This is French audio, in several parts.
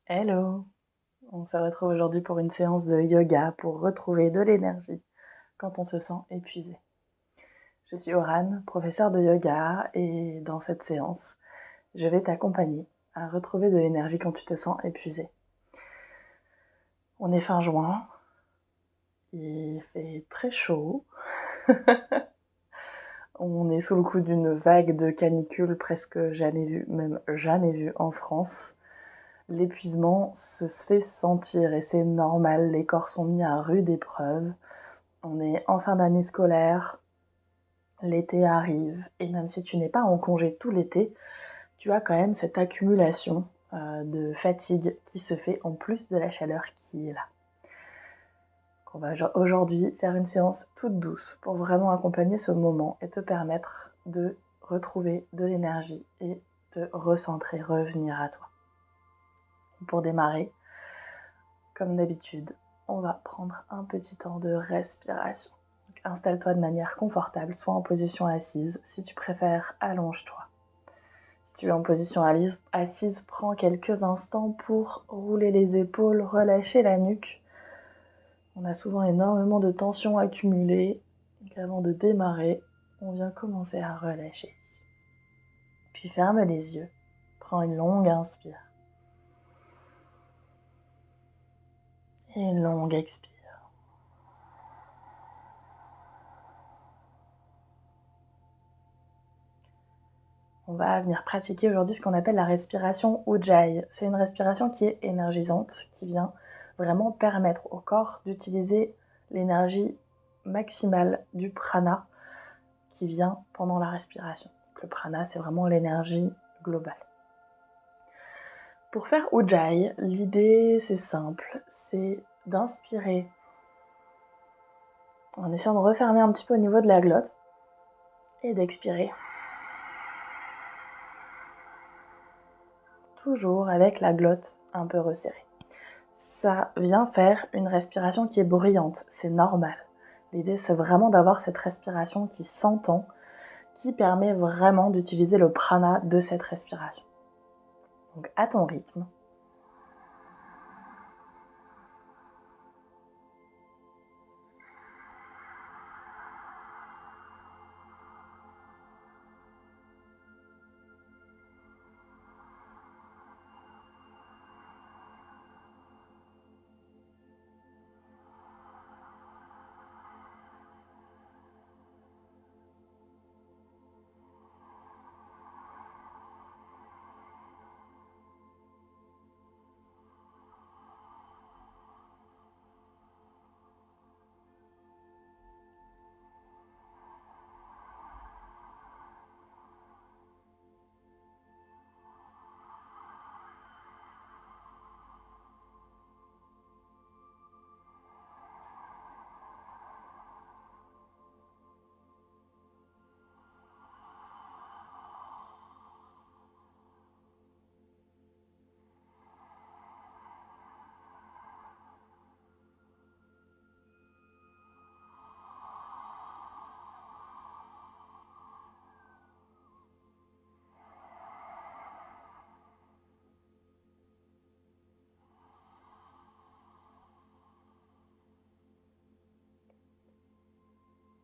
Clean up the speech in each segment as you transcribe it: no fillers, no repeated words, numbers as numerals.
Hello! On se retrouve aujourd'hui pour une séance de yoga pour retrouver de l'énergie quand on se sent épuisé. Je suis Orane, professeure de yoga, et dans cette séance, je vais t'accompagner à retrouver de l'énergie quand tu te sens épuisé. On est fin juin, il fait très chaud, on est sous le coup d'une vague de canicule presque jamais vue, même jamais vue en France. L'épuisement se fait sentir et c'est normal, les corps sont mis à rude épreuve. On est en fin d'année scolaire, l'été arrive, et même si tu n'es pas en congé tout l'été, tu as quand même cette accumulation de fatigue qui se fait en plus de la chaleur qui est là. Donc on va aujourd'hui faire une séance toute douce pour vraiment accompagner ce moment et te permettre de retrouver de l'énergie et de recentrer, revenir à toi. Pour démarrer, comme d'habitude, on va prendre un petit temps de respiration. Donc, installe-toi de manière confortable, soit en position assise. Si tu préfères, allonge-toi. Si tu es en position assise, prends quelques instants pour rouler les épaules, relâcher la nuque. On a souvent énormément de tension accumulée. Donc avant de démarrer, on vient commencer à relâcher ici. Puis ferme les yeux. Prends une longue inspire. Et une longue expire. On va venir pratiquer aujourd'hui ce qu'on appelle la respiration Ujjayi. C'est une respiration qui est énergisante, qui vient vraiment permettre au corps d'utiliser l'énergie maximale du prana qui vient pendant la respiration. Le prana, c'est vraiment l'énergie globale. Pour faire Ujjayi, l'idée c'est simple, c'est d'inspirer en essayant de refermer un petit peu au niveau de la glotte et d'expirer. Toujours avec la glotte un peu resserrée. Ça vient faire une respiration qui est bruyante, c'est normal. L'idée, c'est vraiment d'avoir cette respiration qui s'entend, qui permet vraiment d'utiliser le prana de cette respiration. Donc à ton rythme.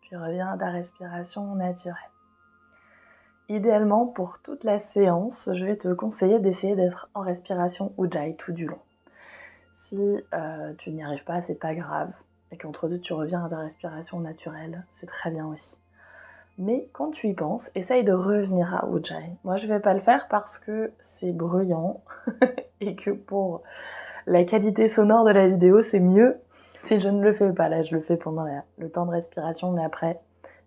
Puis reviens à ta respiration naturelle. Idéalement, pour toute la séance, je vais te conseiller d'essayer d'être en respiration Ujjayi tout du long. Si tu n'y arrives pas, c'est pas grave, et qu'entre deux tu reviens à ta respiration naturelle, c'est très bien aussi. Mais quand tu y penses, essaye de revenir à Ujjayi. Moi, je vais pas le faire parce que c'est bruyant et que pour la qualité sonore de la vidéo, c'est mieux si je ne le fais pas. Là, je le fais pendant le temps de respiration, mais après,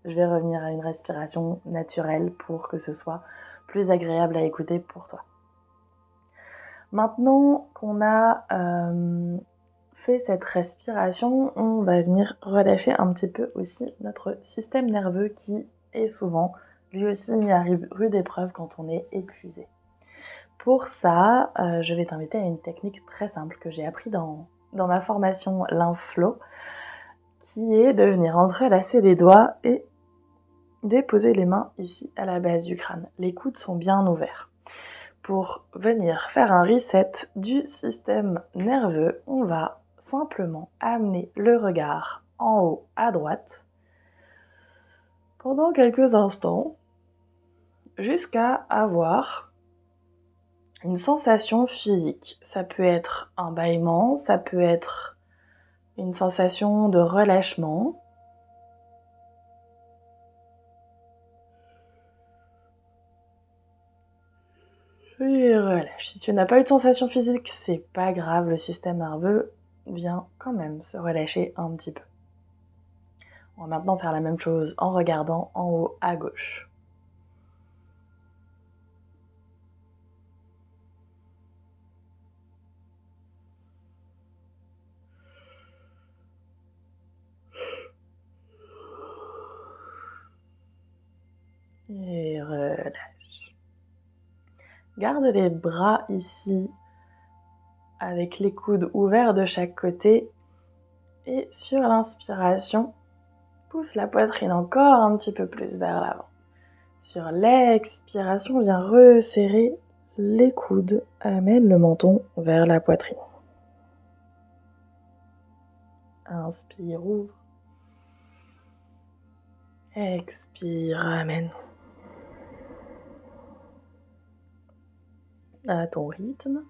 je vais revenir à une respiration naturelle pour que ce soit plus agréable à écouter pour toi. Maintenant qu'on a fait cette respiration, on va venir relâcher un petit peu aussi notre système nerveux qui est souvent lui aussi mis à rude épreuve quand on est épuisé. Pour ça, je vais t'inviter à une technique très simple que j'ai appris dans ma formation Lymph-Flow, qui est de venir entrelacer les doigts et déposer les mains ici à la base du crâne. Les coudes sont bien ouverts. pour venir faire un reset du système nerveux, on va simplement amener le regard en haut à droite pendant quelques instants jusqu'à avoir une sensation physique. Ça peut être un bâillement, ça peut être une sensation de relâchement. Puis relâche. Si tu n'as pas eu de sensation physique, c'est pas grave, le système nerveux vient quand même se relâcher un petit peu. On va maintenant faire la même chose en regardant en haut à gauche. Et relâche. Garde les bras ici avec les coudes ouverts de chaque côté. Et sur l'inspiration, pousse la poitrine encore un petit peu plus vers l'avant. Sur l'expiration, viens resserrer les coudes. Amène le menton vers la poitrine. Inspire, ouvre. Expire, ramène. À ton rythme.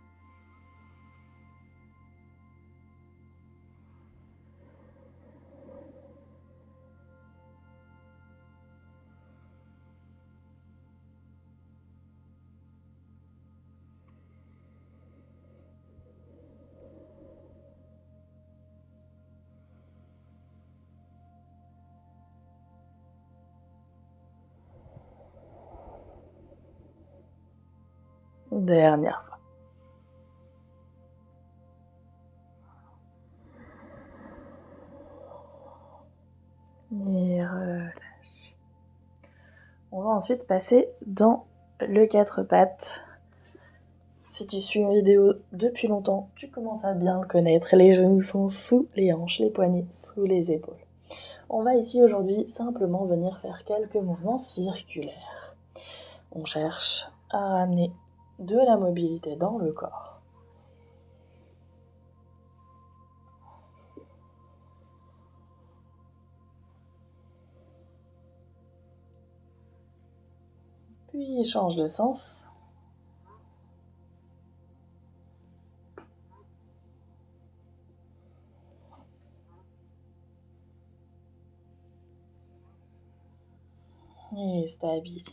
Dernière fois. Et relâche. On va ensuite passer dans le 4 pattes. Si tu suis une vidéo depuis longtemps, tu commences à bien le connaître. Les genoux sont sous les hanches, les poignets sous les épaules. On va ici aujourd'hui simplement venir faire quelques mouvements circulaires. On cherche à ramener de la mobilité dans le corps. Puis change de sens. Et stabilise.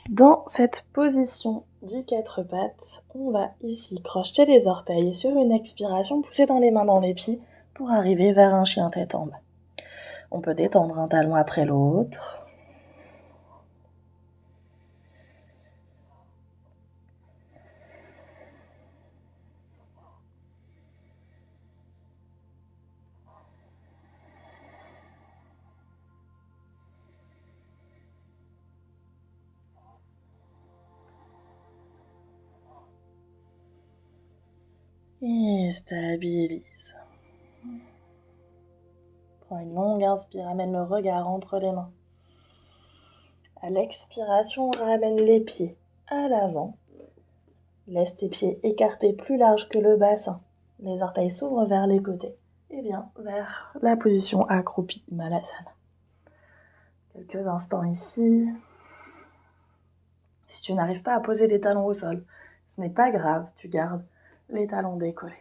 Dans cette position du 4 pattes, on va ici crocheter les orteils et sur une expiration, pousser dans les mains dans les pieds pour arriver vers un chien tête en bas. On peut détendre un talon après l'autre. Et stabilise. Prends une longue inspire, amène le regard entre les mains. À l'expiration, on ramène les pieds à l'avant. Laisse tes pieds écartés plus larges que le bassin. Les orteils s'ouvrent vers les côtés. Et bien vers la position accroupie, Malasana. Quelques instants ici. Si tu n'arrives pas à poser les talons au sol, ce n'est pas grave, tu gardes les talons décollés.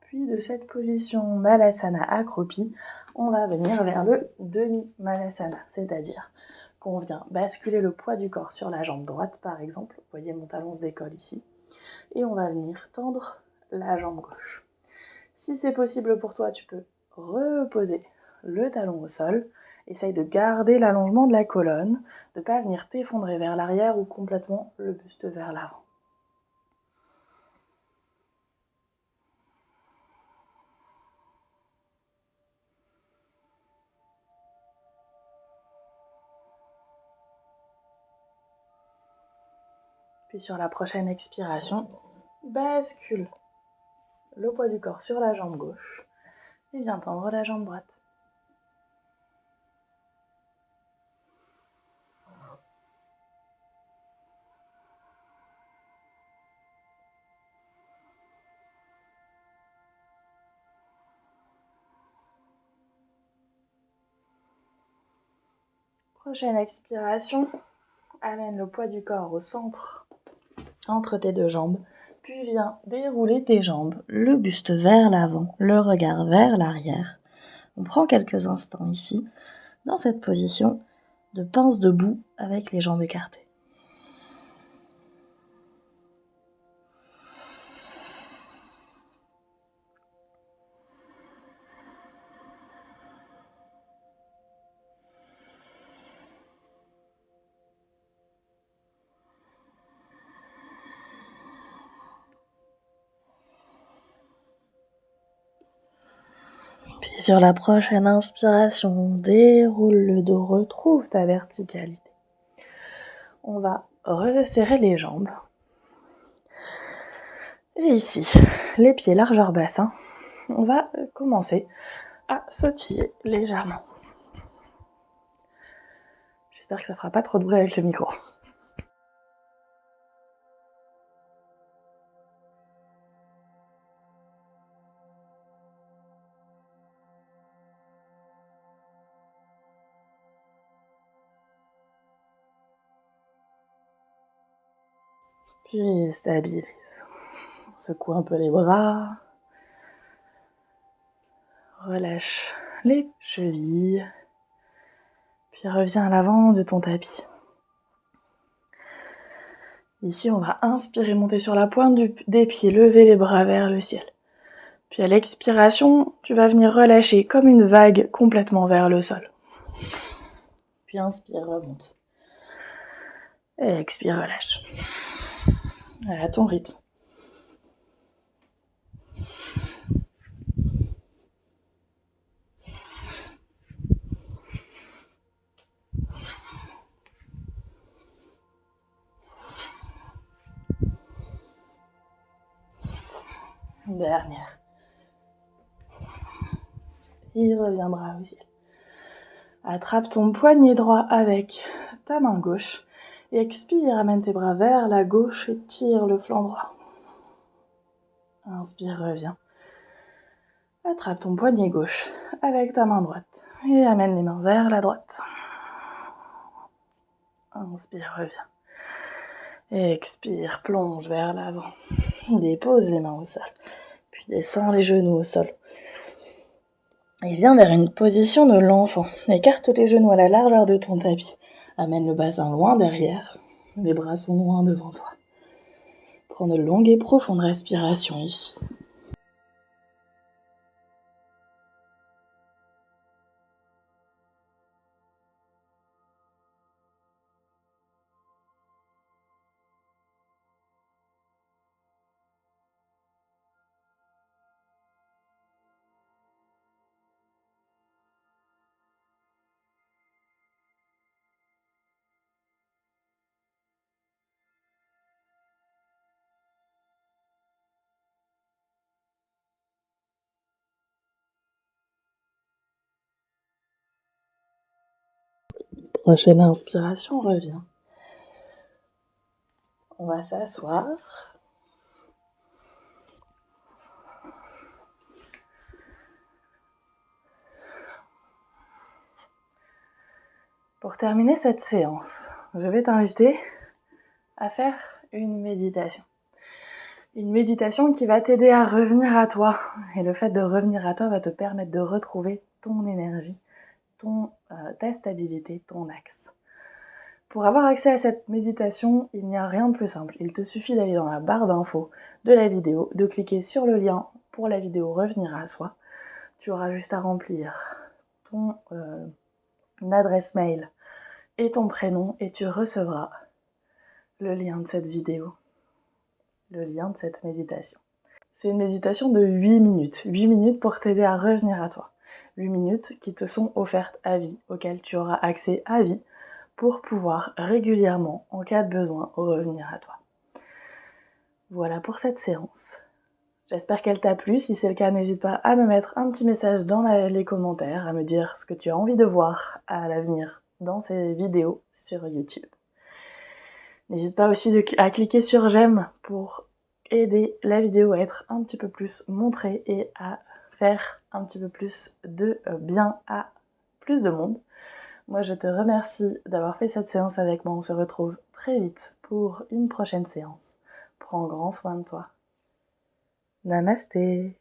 Puis de cette position Malasana accroupie, on va venir vers le demi-Malasana, c'est-à-dire qu'on vient basculer le poids du corps sur la jambe droite, par exemple. Vous voyez, mon talon se décolle ici. Et on va venir tendre la jambe gauche. Si c'est possible pour toi, tu peux reposer le talon au sol. Essaye de garder l'allongement de la colonne, de ne pas venir t'effondrer vers l'arrière ou complètement le buste vers l'avant. Puis sur la prochaine expiration, bascule le poids du corps sur la jambe gauche et viens tendre la jambe droite. Prochaine expiration, amène le poids du corps au centre, entre tes deux jambes, puis viens dérouler tes jambes, le buste vers l'avant, le regard vers l'arrière. On prend quelques instants ici, dans cette position de pince debout avec les jambes écartées. Puis sur la prochaine inspiration, déroule le dos, retrouve ta verticalité. On va resserrer les jambes. Et ici, les pieds largeur bassin, on va commencer à sautiller légèrement. J'espère que ça fera pas trop de bruit avec le micro. Puis stabilise. Secoue un peu les bras. Relâche les chevilles. Puis reviens à l'avant de ton tapis. Ici, on va inspirer, monter sur la pointe des pieds, lever les bras vers le ciel. Puis à l'expiration, tu vas venir relâcher comme une vague complètement vers le sol. Puis inspire, remonte. Et expire, relâche. À ton rythme. Dernière. Il reviendra au ciel. Attrape ton poignet droit avec ta main gauche. Et expire, amène tes bras vers la gauche et tire le flanc droit. Inspire, reviens. Attrape ton poignet gauche avec ta main droite. Et amène les mains vers la droite. Inspire, reviens. Et expire, plonge vers l'avant. Dépose les mains au sol. Puis descends les genoux au sol. Et viens vers une position de l'enfant. Écarte les genoux à la largeur de ton tapis. Amène le bassin loin derrière. Les bras sont loin devant toi. Prends de longues et profondes respirations ici. Prochaine inspiration, reviens. On va s'asseoir. Pour terminer cette séance, je vais t'inviter à faire une méditation. Une méditation qui va t'aider à revenir à toi. Et le fait de revenir à toi va te permettre de retrouver ton énergie, ta stabilité, ton axe. Pour avoir accès à cette méditation, il n'y a rien de plus simple. Il te suffit d'aller dans la barre d'infos de la vidéo, de cliquer sur le lien pour la vidéo Revenir à soi. Tu auras juste à remplir ton adresse mail et ton prénom et tu recevras le lien de cette vidéo, le lien de cette méditation. C'est une méditation de 8 minutes. 8 minutes pour t'aider à revenir à toi. 8 minutes qui te sont offertes à vie, auxquelles tu auras accès à vie pour pouvoir régulièrement, en cas de besoin, revenir à toi. Voilà pour cette séance. J'espère qu'elle t'a plu. Si c'est le cas, n'hésite pas à me mettre un petit message dans les commentaires, à me dire ce que tu as envie de voir à l'avenir dans ces vidéos sur YouTube. N'hésite pas aussi à cliquer sur j'aime pour aider la vidéo à être un petit peu plus montrée et à faire un petit peu plus de bien à plus de monde. Moi, je te remercie d'avoir fait cette séance avec moi. On se retrouve très vite pour une prochaine séance. Prends grand soin de toi. Namasté.